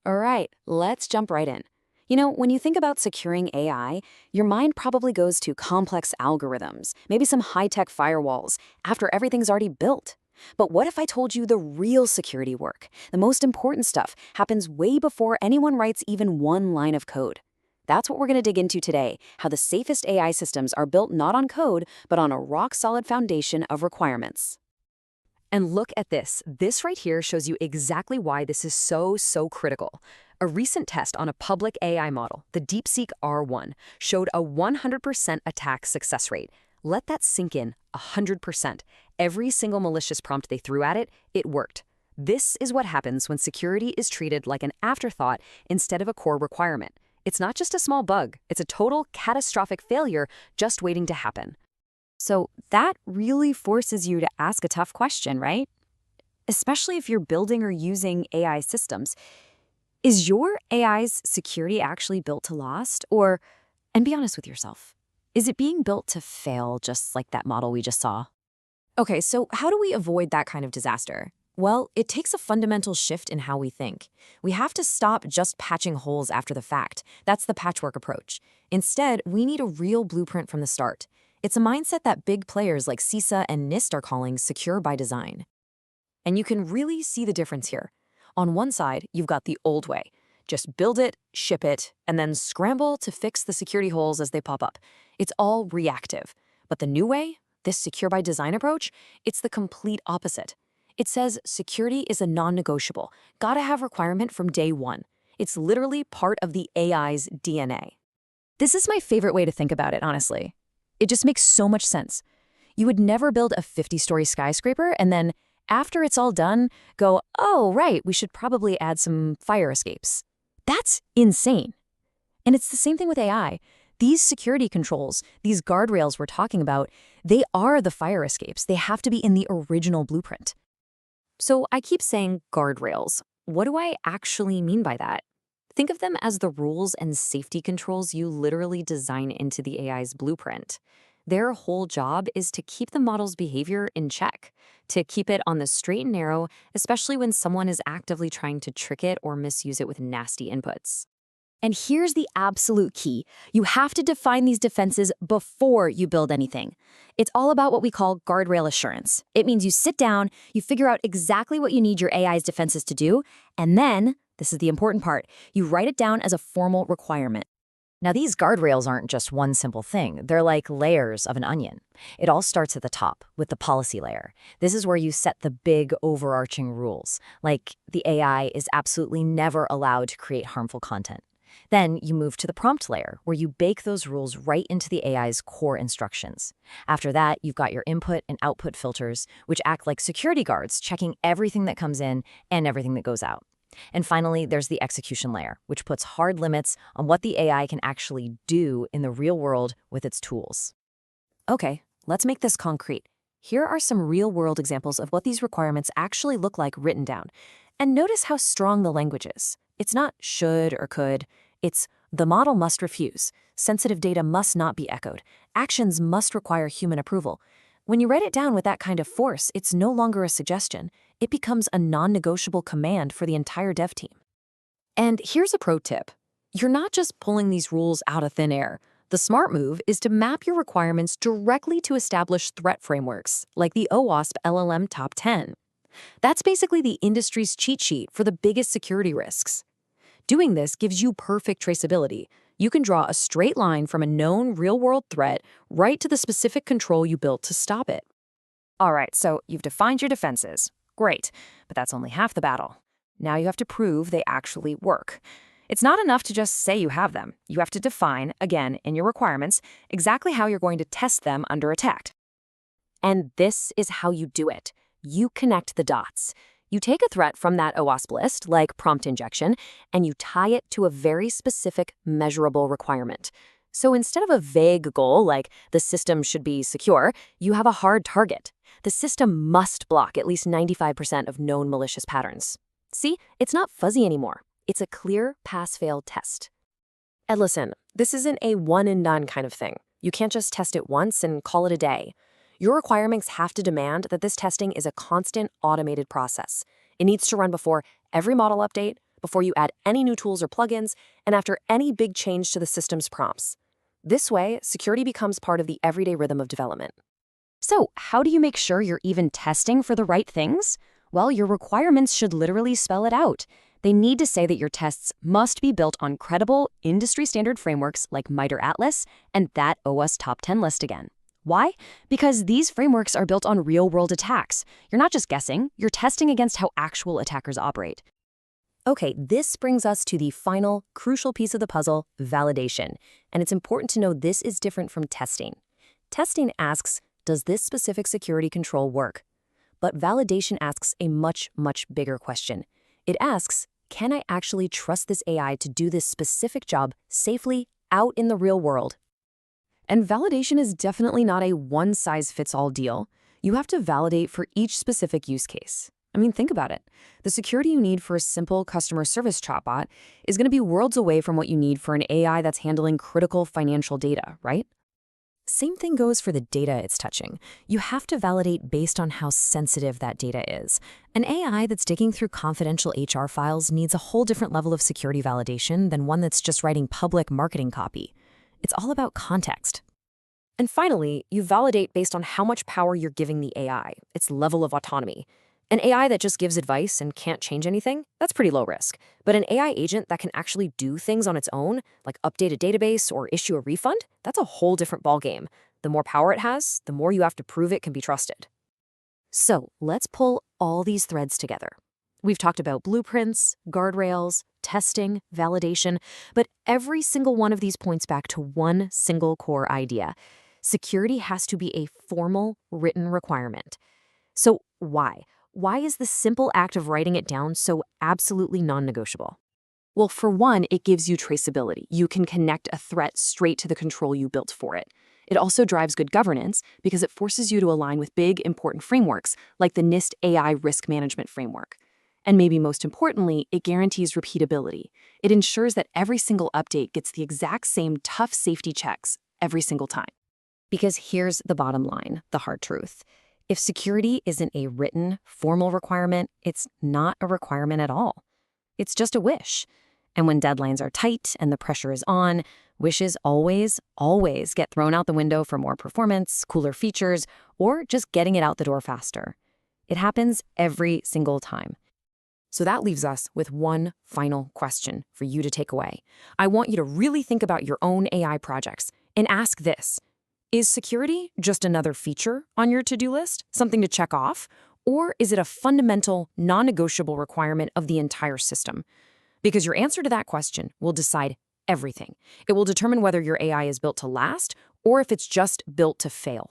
All right, let's jump right in. When you think about securing AI, your mind probably goes to complex algorithms, maybe some high-tech firewalls, after everything's already built. But what if I told you the real security work, the most important stuff, happens way before anyone writes even one line of code? That's what we're going to dig into today, how the safest AI systems are built not on code, but on a rock-solid foundation of requirements. And look at this. This right here shows you exactly why this is so critical. A recent test on a public AI model, the DeepSeek R1, showed a 100% attack success rate. Let that sink in, 100%. Every single malicious prompt they threw at it, it worked. This is what happens when security is treated like an afterthought instead of a core requirement. It's not just a small bug, it's a total catastrophic failure just waiting to happen. So that really forces you to ask a tough question, right? Especially if you're building or using AI systems. Is your AI's security actually built to last? And be honest with yourself, is it being built to fail just like that model we just saw? Okay, so how do we avoid that kind of disaster? Well, it takes a fundamental shift in how we think. We have to stop just patching holes after the fact. That's the patchwork approach. Instead, we need a real blueprint from the start. It's a mindset that big players like CISA and NIST are calling secure by design. And you can really see the difference here. On one side, you've got the old way. Just build it, ship it, and then scramble to fix the security holes as they pop up. It's all reactive. But the new way, this secure by design approach, it's the complete opposite. It says security is a non-negotiable, gotta have requirement from day one. It's literally part of the AI's DNA. This is my favorite way to think about it, honestly. It just makes so much sense. You would never build a 50-story skyscraper and then, after it's all done, go, oh, right, we should probably add some fire escapes. That's insane. And it's the same thing with AI. These security controls, these guardrails we're talking about, they are the fire escapes. They have to be in the original blueprint. So I keep saying guardrails. What do I actually mean by that? Think of them as the rules and safety controls you literally design into the AI's blueprint. Their whole job is to keep the model's behavior in check, to keep it on the straight and narrow, especially when someone is actively trying to trick it or misuse it with nasty inputs. And here's the absolute key. You have to define these defenses before you build anything. It's all about what we call guardrail assurance. It means you sit down, you figure out exactly what you need your AI's defenses to do, and then, this is the important part, you write it down as a formal requirement. Now, these guardrails aren't just one simple thing. They're like layers of an onion. It all starts at the top with the policy layer. This is where you set the big overarching rules, like the AI is absolutely never allowed to create harmful content. Then you move to the prompt layer, where you bake those rules right into the AI's core instructions. After that, you've got your input and output filters, which act like security guards, checking everything that comes in and everything that goes out. And finally, there's the execution layer, which puts hard limits on what the AI can actually do in the real world with its tools. Okay, let's make this concrete. Here are some real-world examples of what these requirements actually look like written down. And notice how strong the language is. It's not should or could. It's the model must refuse. Sensitive data must not be echoed. Actions must require human approval. When you write it down with that kind of force, it's no longer a suggestion. It becomes a non-negotiable command for the entire dev team. And here's a pro tip. You're not just pulling these rules out of thin air. The smart move is to map your requirements directly to established threat frameworks, like the OWASP LLM Top 10. That's basically the industry's cheat sheet for the biggest security risks. Doing this gives you perfect traceability. You can draw a straight line from a known real-world threat right to the specific control you built to stop it. All right, so you've defined your defenses. Great, but that's only half the battle. Now you have to prove they actually work. It's not enough to just say you have them. You have to define, again, in your requirements, exactly how you're going to test them under attack. And this is how you do it. You connect the dots. You take a threat from that OWASP list, like prompt injection, and you tie it to a very specific, measurable requirement. So instead of a vague goal, like the system should be secure, you have a hard target. The system must block at least 95% of known malicious patterns. See, it's not fuzzy anymore. It's a clear pass-fail test. And listen, this isn't a one-and-done kind of thing. You can't just test it once and call it a day. Your requirements have to demand that this testing is a constant, automated process. It needs to run before every model update, before you add any new tools or plugins, and after any big change to the system's prompts. This way, security becomes part of the everyday rhythm of development. So, how do you make sure you're even testing for the right things? Well, your requirements should literally spell it out. They need to say that your tests must be built on credible, industry-standard frameworks like MITRE Atlas and that OWASP Top 10 list again. Why? Because these frameworks are built on real-world attacks. You're not just guessing, you're testing against how actual attackers operate. Okay, this brings us to the final, crucial piece of the puzzle, validation. And it's important to know this is different from testing. Testing asks, does this specific security control work? But validation asks a much, much bigger question. It asks, can I actually trust this AI to do this specific job safely out in the real world? And validation is definitely not a one-size-fits-all deal. You have to validate for each specific use case. I mean, think about it. The security you need for a simple customer service chatbot is going to be worlds away from what you need for an AI that's handling critical financial data, right? Same thing goes for the data it's touching. You have to validate based on how sensitive that data is. An AI that's digging through confidential HR files needs a whole different level of security validation than one that's just writing public marketing copy. It's all about context. And finally, you validate based on how much power you're giving the AI, its level of autonomy. An AI that just gives advice and can't change anything, that's pretty low risk. But an AI agent that can actually do things on its own, like update a database or issue a refund, that's a whole different ballgame. The more power it has, the more you have to prove it can be trusted. So let's pull all these threads together. We've talked about blueprints, guardrails, testing, validation, but every single one of these points back to one single core idea. Security has to be a formal, written requirement. So why? Why is the simple act of writing it down so absolutely non-negotiable? Well, for one, it gives you traceability. You can connect a threat straight to the control you built for it. It also drives good governance because it forces you to align with big, important frameworks like the NIST AI Risk Management Framework. And maybe most importantly, it guarantees repeatability. It ensures that every single update gets the exact same tough safety checks every single time. Because here's the bottom line, the hard truth. If security isn't a written, formal requirement, it's not a requirement at all. It's just a wish. And when deadlines are tight and the pressure is on, wishes always, always get thrown out the window for more performance, cooler features, or just getting it out the door faster. It happens every single time. So that leaves us with one final question for you to take away. I want you to really think about your own AI projects and ask this. Is security just another feature on your to-do list, something to check off? Or is it a fundamental, non-negotiable requirement of the entire system? Because your answer to that question will decide everything. It will determine whether your AI is built to last or if it's just built to fail.